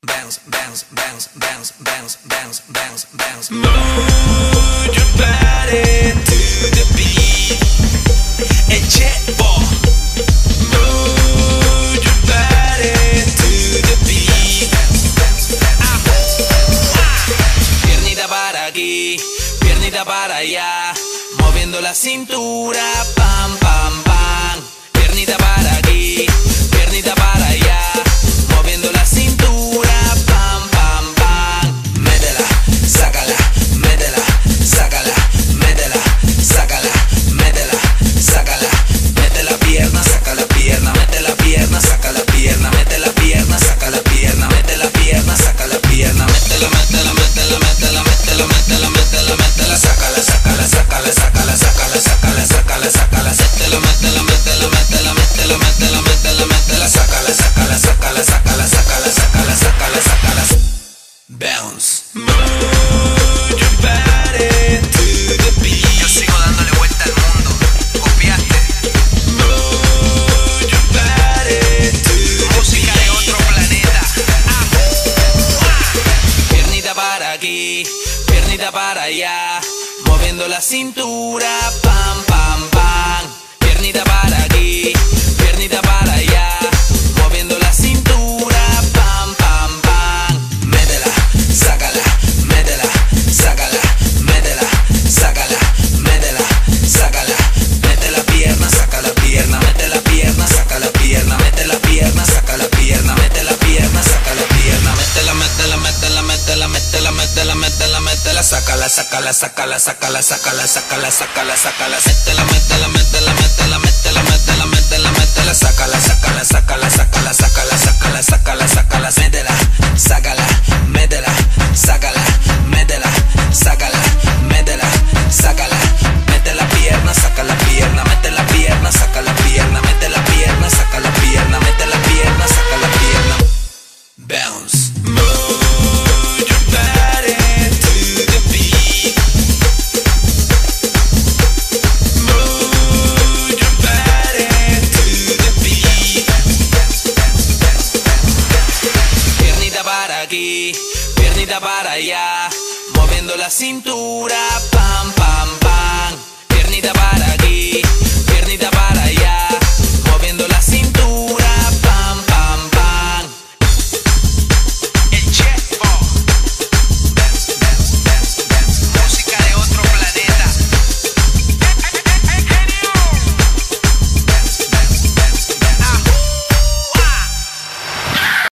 bounce, bounce, bounce, bounce, bounce, bounce, bounce, bounce. Move your body to the beat. Echepo. Move your body to the beat. Piernita para aquí, piernita para allá, moviendo la cintura, pam, pam, pam. Piernita para aquí, piernita para allá, moviendo la cintura, pam, pam, pam. Métela, sácala, métela, sácala, métela, sácala, métela, sácala. Mete la pierna, saca la pierna, mete la pierna, saca la pierna, mete la pierna, saca la pierna, mete la pierna, saca la pierna, métela, métela, métela, métela, métela, métela, métela, métela, sácala, sácala, sácala, sácala, sácala, sácala, sácala, sácala, métela, métela, métela, métela, métela, métela, métela, métela, sácala, sácala, sácala, sácala, sácala, sácala, sácala, sácala. Bounce. Move your body to the beat. Yo sigo dándole vuelta al mundo. Copiaste. Move your body to the Música de otro planeta. Piernita para aquí, piernita para allá, moviendo la cintura, pam, pam, pam. Piernita para aquí, piernita para allá, moviendo la cintura, pam, pam, pam. Métela, sácala, métela, sácala, métela, sácala, métela, sácala. Mete la pierna, saca la pierna, mete la pierna, saca la pierna, mete la pierna, saca la pierna, mete la pierna, saca la pierna, métela, métela, métela, métela, métela, métela, métela, métela, sácala, sácala, sácala, sácala, sácala, sácala, sácala, sácala, métela, métela, métela, métela, métela, métela, métela, métela, sácala, sácala, sácala, sácala, sácala, sácala, sácala, sácala, métela, sácala, métela, sácala, métela, sácala, métela, sácala, mete la pierna, saca la pierna, mete la pierna, saca la pierna, mete la pierna, saca la pierna, mete la pierna, saca la pierna. Bounce. Move your body to the beat. Move your body to the beat. Piernita para aquí, piernita para allá, moviendo la cintura, pam, pam, pam. Piernita para aquí, piernita para